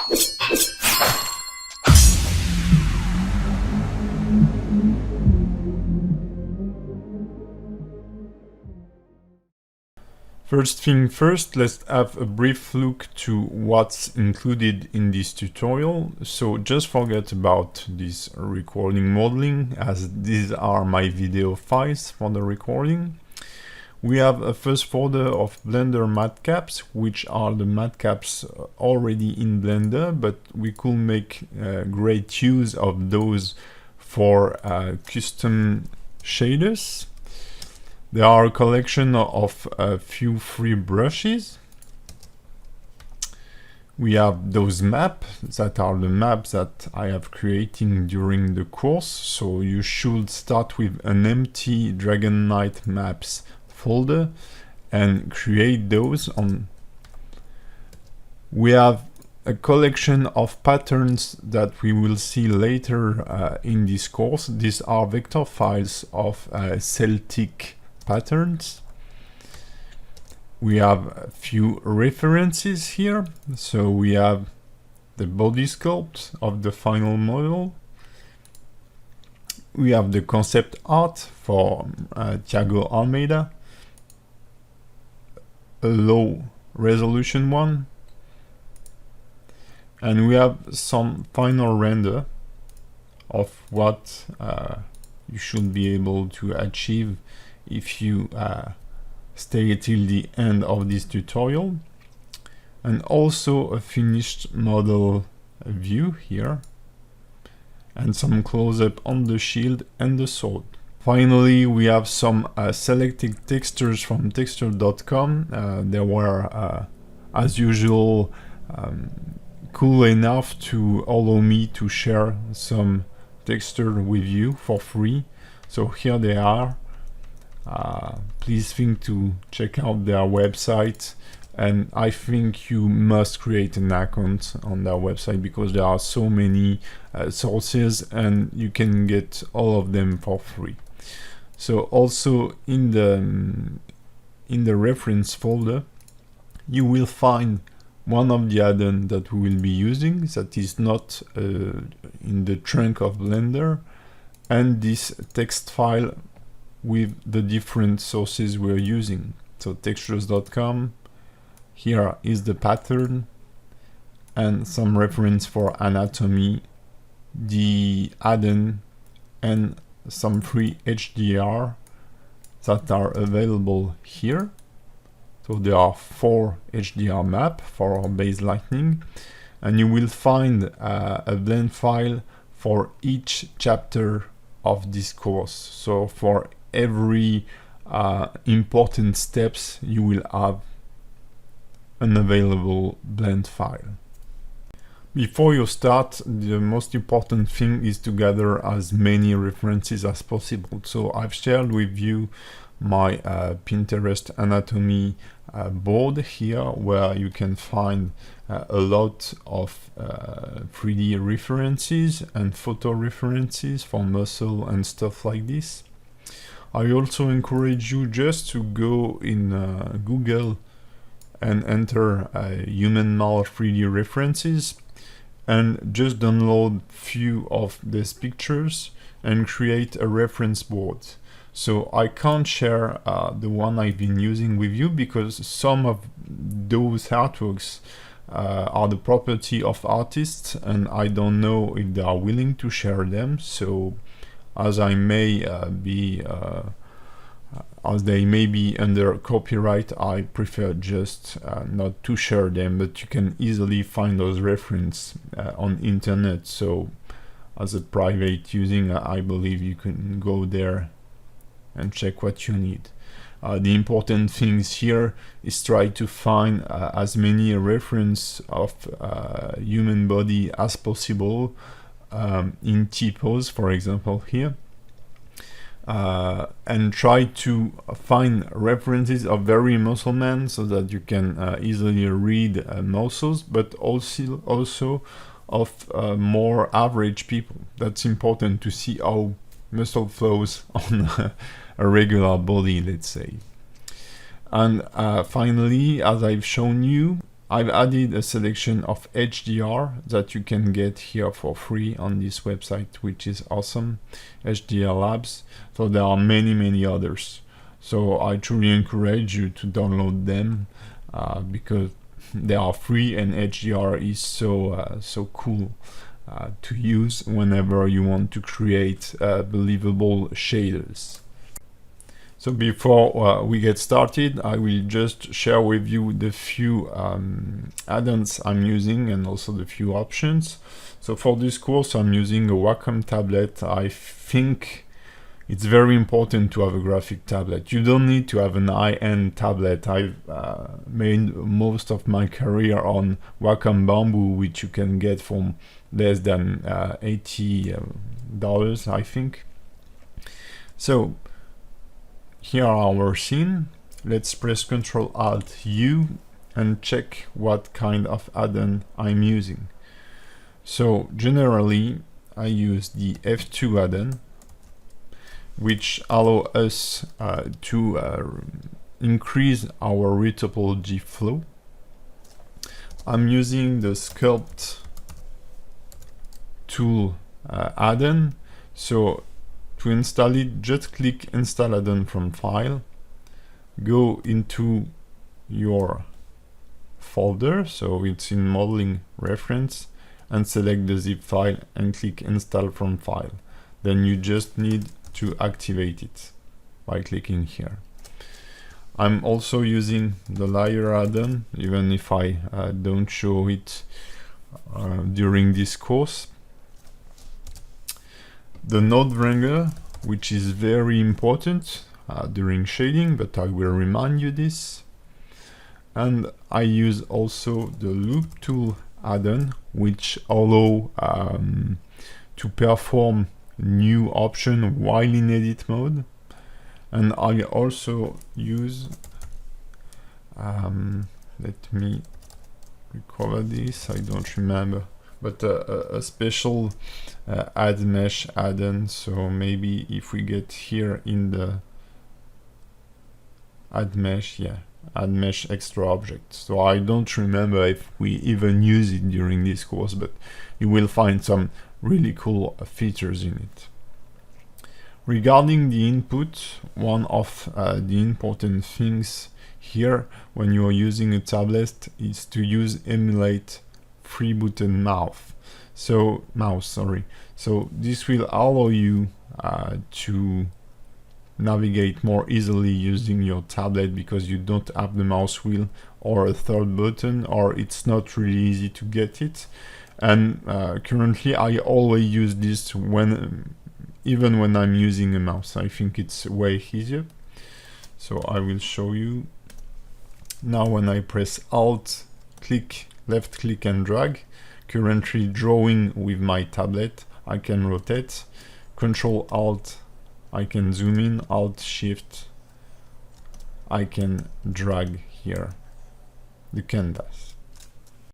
First thing first, let's have a brief look to what's included in this tutorial. So just forget about this recording modeling, as these are my video files for the recording. We have a first folder of Blender matcaps, which are the matcaps already in Blender, but we could make great use of those for custom shaders. There are a collection of a few free brushes. We have those maps that are the maps that I have created during the course. So you should start with an empty Dragon Knight maps folder and create those on. We have a collection of patterns that we will see later in this course. These are vector files of Celtic patterns. We have a few references here. So we have the body sculpt of the final model. We have the concept art for Thiago Almeida, a low resolution one, and we have some final render of what you should be able to achieve if you stay till the end of this tutorial, and also a finished model view here, and some close-up on the shield and the sword. Finally, we have some selected textures from texture.com. They were, as usual, cool enough to allow me to share some texture with you for free. So here they are. Please think to check out their website, and I think you must create an account on their website because there are so many sources and you can get all of them for free. So also in the reference folder you will find one of the add-ons that we will be using that is not in the trunk of Blender, and this text file with the different sources we're using. So textures.com, here is the pattern and some reference for anatomy, the add-on, and some free HDR that are available here. So there are 4 HDR maps for our base lightning, and you will find a blend file for each chapter of this course. So for every important steps you will have an available blend file. Before you start, the most important thing is to gather as many references as possible. So I've shared with you my Pinterest anatomy board here, where you can find a lot of 3D references and photo references for muscle and stuff like this. I also encourage you just to go in Google and enter human male 3D references and just download few of these pictures and create a reference board. So I can't share the one I've been using with you because some of those artworks are the property of artists and I don't know if they are willing to share them. So as I may as they may be under copyright, I prefer just not to share them, but you can easily find those references on internet. So as a private using, I believe you can go there and check what you need. The important things here is try to find as many reference of human body as possible in T-pose, for example here, and try to find references of very muscle men so that you can easily read muscles, but also of more average people. That's important to see how muscle flows on a regular body, let's say. And finally, as I've shown you, I've added a selection of HDR that you can get here for free on this website, which is awesome, HDR Labs. So there are many others. So I truly encourage you to download them because they are free, and HDR is so cool to use whenever you want to create believable shaders. So before we get started, I will just share with you the few add-ons I'm using and also the few options. So for this course, I'm using a Wacom tablet. I think it's very important to have a graphic tablet. You don't need to have an high-end tablet. I've made most of my career on Wacom Bamboo, which you can get for less than $80, I think. So here are our scene. Let's press Ctrl-Alt-U and check what kind of add-on I'm using. So generally, I use the F2 add-on, which allow us to increase our retopology flow. I'm using the Sculpt tool add-on. So to install it, just click Install Add-on from File, go into your folder, so it's in Modeling Reference, and select the zip file and click Install from File. Then you just need to activate it by clicking here. I'm also using the Layer add-on, even if I don't show it during this course. The Node Wrangler, which is very important during shading, but I will remind you this. And I use also the Loop Tool add-on, which allow to perform new option while in edit mode. And I also use, let me recover this, I don't remember, but a special add mesh add-on. So maybe if we get here in the add mesh, yeah, add mesh extra object. So I don't remember if we even use it during this course, but you will find some really cool features in it. Regarding the input, one of the important things here when you are using a tablet is to use emulate free button mouse. So this will allow you to navigate more easily using your tablet, because you don't have the mouse wheel or a third button, or it's not really easy to get it. And currently I always use this even when I'm using a mouse. I think it's way easier. So I will show you. Now when I press Alt, click, left click and drag, currently drawing with my tablet, I can rotate. Control Alt, I can zoom in. Alt Shift, I can drag here the canvas.